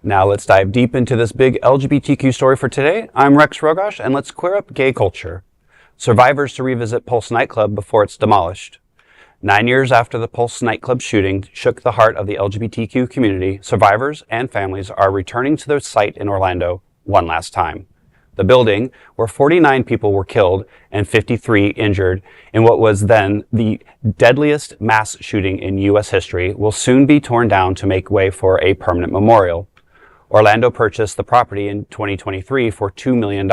Now let's dive deep into this big LGBTQ story for today. I'm Rex Rogosh, and let's clear up gay culture. Survivors to revisit Pulse Nightclub before it's demolished. 9 years after the Pulse Nightclub shooting shook the heart of the LGBTQ community, survivors and families are returning to their site in Orlando one last time. The building, where 49 people were killed and 53 injured in what was then the deadliest mass shooting in U.S. history, will soon be torn down to make way for a permanent memorial. Orlando purchased the property in 2023 for $2 million,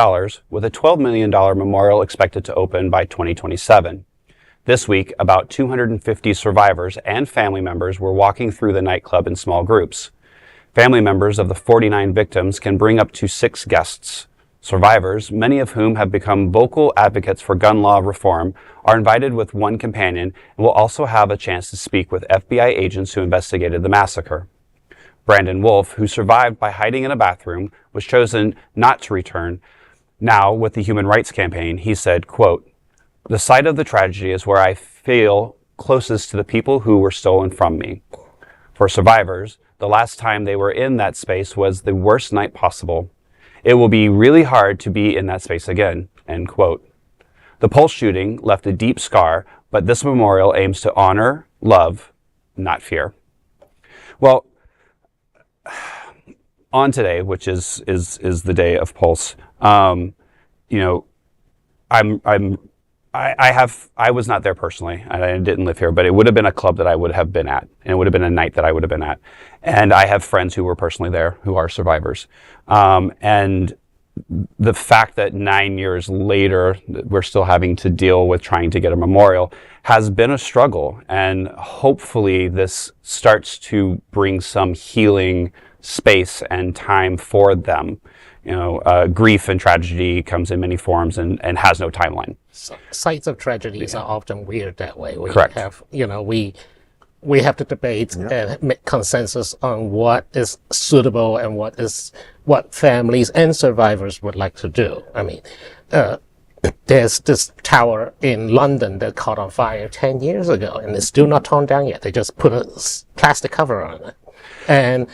with a $12 million memorial expected to open by 2027. This week, about 250 survivors and family members were walking through the nightclub in small groups. Family members of the 49 victims can bring up to 6 guests. Survivors, many of whom have become vocal advocates for gun law reform, are invited with one companion and will also have a chance to speak with FBI agents who investigated the massacre. Brandon Wolf, who survived by hiding in a bathroom, was chosen not to return. Now, with the Human Rights Campaign, he said, quote, "The site of the tragedy is where I feel closest to the people who were stolen from me. For survivors, the last time they were in that space was the worst night possible. It will be really hard to be in that space again," end quote. The Pulse shooting left a deep scar, but this memorial aims to honor, love, not fear. Well, on today, which is the day of Pulse, I was not there personally. I didn't live here, but it would have been a club that I would have been at, and it would have been a night that I would have been at. And I have friends who were personally there who are survivors. And the fact that 9 years later we're still having to deal with trying to get a memorial has been a struggle. And hopefully this starts to bring some healing space and time for them. Grief and tragedy comes in many forms and has no timeline. Sites of tragedies are often weird that way. Correct. We have to debate and make consensus on what is suitable and what families and survivors would like to do. I mean, there's this tower in London that caught on fire 10 years ago, and it's still not torn down yet. They just put a plastic cover on it. And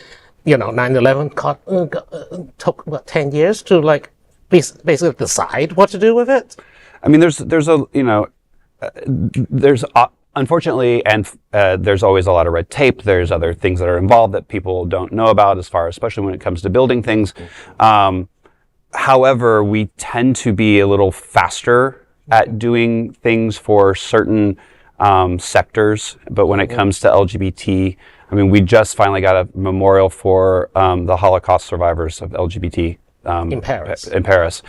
9/11 took about 10 years to basically decide what to do with it. I mean, there's unfortunately, and there's always a lot of red tape. There's other things that are involved that people don't know about, especially when it comes to building things. However, we tend to be a little faster at doing things for certain sectors, but when it comes to LGBT, I mean, we just finally got a memorial for the Holocaust survivors of LGBT in Paris.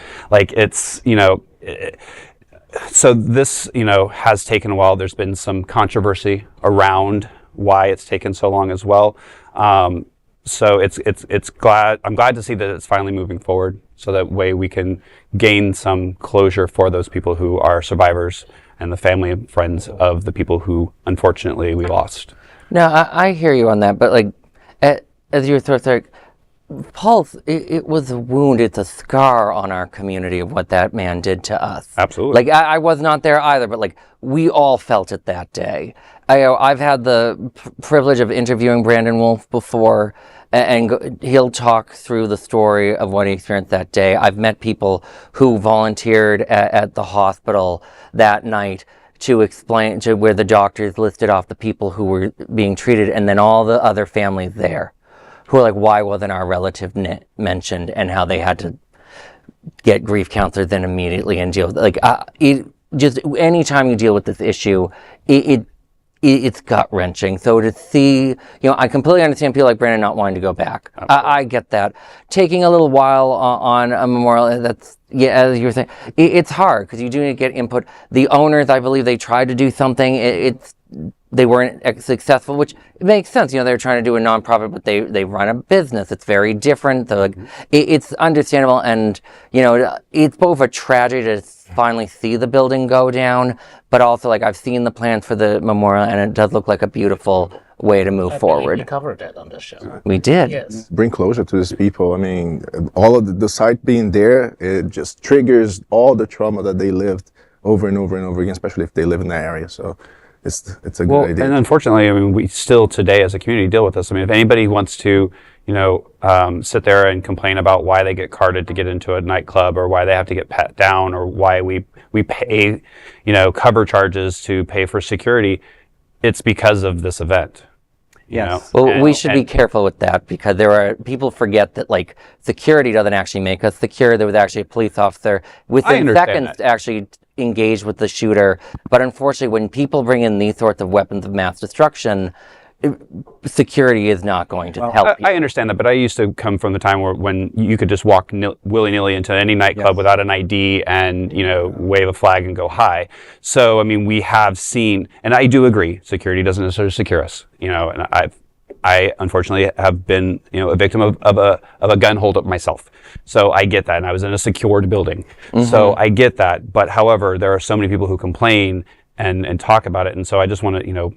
So this, has taken a while. There's been some controversy around why it's taken so long as well. So I'm glad to see that it's finally moving forward, so that way we can gain some closure for those people who are survivors and the family and friends of the people who unfortunately we lost. No, I hear you on that, but as you were through, Pulse, it was a wound, it's a scar on our community of what that man did to us. Absolutely. I was not there either, but we all felt it that day. I've had the privilege of interviewing Brandon Wolf before, and he'll talk through the story of what he experienced that day. I've met people who volunteered at the hospital that night to explain to where the doctors listed off the people who were being treated, and then all the other families there who are why wasn't our relative mentioned, and how they had to get grief counselors then immediately and deal with just anytime you deal with this issue, it's gut-wrenching. So to see, I completely understand people like Brandon not wanting to go back. I get that. Taking a little while on a memorial, as you were saying, it's hard because you do need to get input. The owners, I believe they tried to do something. They weren't successful, which makes sense. They're trying to do a nonprofit, but they run a business. It's very different. So it's understandable, and it's both a tragedy to finally see the building go down, but also I've seen the plans for the memorial, and it does look like a beautiful way to move forward. We covered that on the show. We did. Yes. Bring closure to these people. I mean, all of the site being there, it just triggers all the trauma that they lived over and over and over again, especially if they live in that area. So it's a good idea. And unfortunately, I mean, we still today as a community deal with this. I mean, if anybody wants to, sit there and complain about why they get carded to get into a nightclub, or why they have to get pat down, or why we pay, cover charges to pay for security. It's because of this event. Yes. Well, we should be careful with that, because people forget that like security doesn't actually make us secure. There was actually a police officer within seconds actually engaged with the shooter. But unfortunately, when people bring in these sorts of weapons of mass destruction, security is not going to help. I understand that, but I used to come from the time when you could just walk willy-nilly into any nightclub without an ID and wave a flag and go hi. So I mean, we have seen, and I do agree, security doesn't necessarily secure us. And I unfortunately have been a victim of a gun holdup myself. So I get that, and I was in a secured building. So I get that. But however, there are so many people who complain and talk about it, and so I just want to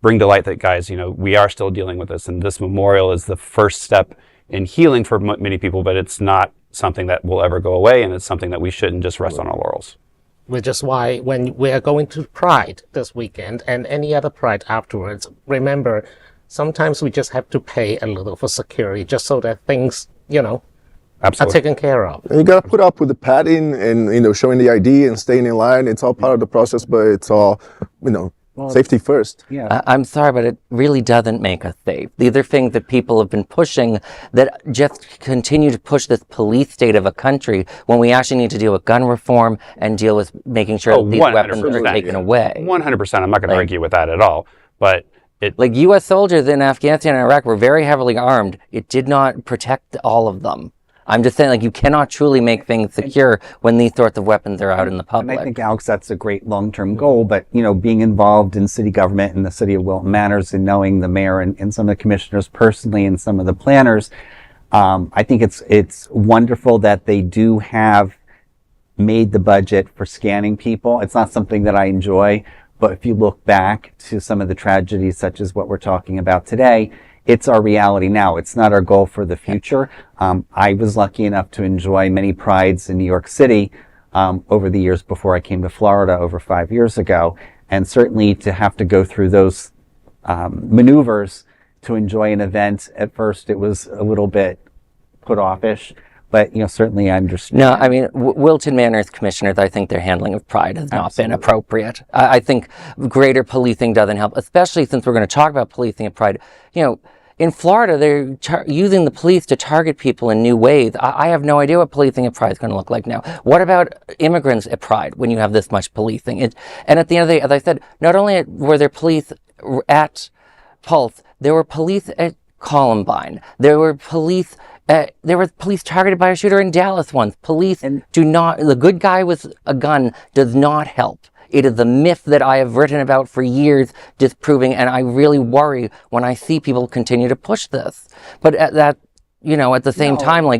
bring to light that, guys, we are still dealing with this, and this memorial is the first step in healing for many people, but it's not something that will ever go away, and it's something that we shouldn't just rest on our laurels. Which is why when we are going to Pride this weekend and any other Pride afterwards, remember, sometimes we just have to pay a little for security just so that things, are taken care of. And you gotta put up with the padding and showing the ID and staying in line. It's all part of the process, but it's all safety first. Yeah. I'm sorry, but it really doesn't make us safe. These are things that people have been pushing that just continue to push this police state of a country, when we actually need to deal with gun reform and deal with making sure that these weapons are taken away. 100%. I'm not going to argue with that at all. But like U.S. soldiers in Afghanistan and Iraq were very heavily armed. It did not protect all of them. I'm just saying, you cannot truly make things secure when these sorts of weapons are out in the public. And I think, Alex, that's a great long-term goal. But, being involved in city government in the city of Wilton Manors, and knowing the mayor and some of the commissioners personally and some of the planners, I think it's wonderful that they do have made the budget for scanning people. It's not something that I enjoy. But if you look back to some of the tragedies, such as what we're talking about today, it's our reality now. It's not our goal for the future. I was lucky enough to enjoy many prides in New York City over the years before I came to Florida over 5 years ago. And certainly to have to go through those maneuvers to enjoy an event, at first it was a little bit put offish. But, certainly I understand. No, I mean, Wilton Manors commissioners, I think their handling of Pride has not been appropriate. I think greater policing doesn't help, especially since we're going to talk about policing at Pride. In Florida, they're using the police to target people in new ways. I have no idea what policing at Pride is going to look like now. What about immigrants at Pride when you have this much policing? And at the end of the day, as I said, not only were there police at Pulse, there were police at Columbine. There were police targeted by a shooter in Dallas once. The good guy with a gun does not help. It is a myth that I have written about for years, disproving, and I really worry when I see people continue to push this. But at the same time,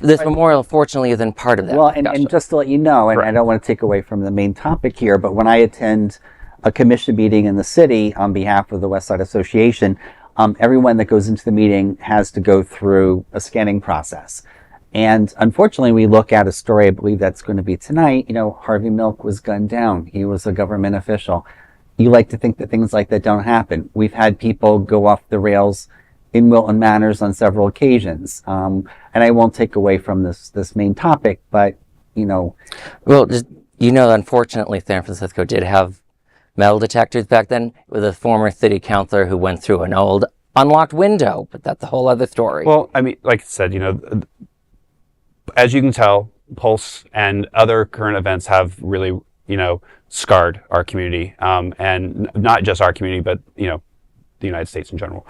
this memorial, fortunately, isn't part of that. Well, and just to let you know, and I don't want to take away from the main topic here, but when I attend a commission meeting in the city on behalf of the West Side Association, everyone that goes into the meeting has to go through a scanning process. And unfortunately, we look at a story, I believe that's going to be tonight. Harvey Milk was gunned down. He was a government official. You like to think that things like that don't happen. We've had people go off the rails in Wilton Manors on several occasions. And I won't take away from this main topic, but, Well, unfortunately, San Francisco did have metal detectors back then, with a former city councilor who went through an old unlocked window, but that's a whole other story. Well, I mean, like I said, as you can tell, Pulse and other current events have really, scarred our community, and not just our community, but, the United States in general.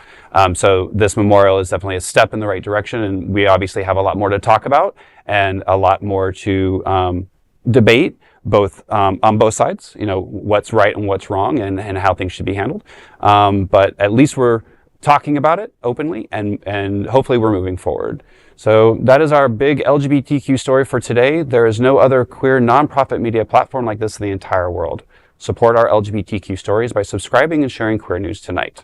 So this memorial is definitely a step in the right direction, and we obviously have a lot more to talk about and a lot more to debate, both on both sides, what's right and what's wrong, and how things should be handled. But at least we're talking about it openly, and hopefully we're moving forward. So that is our big LGBTQ story for today. There is no other queer nonprofit media platform like this in the entire world. Support our LGBTQ stories by subscribing and sharing Queer News Tonight.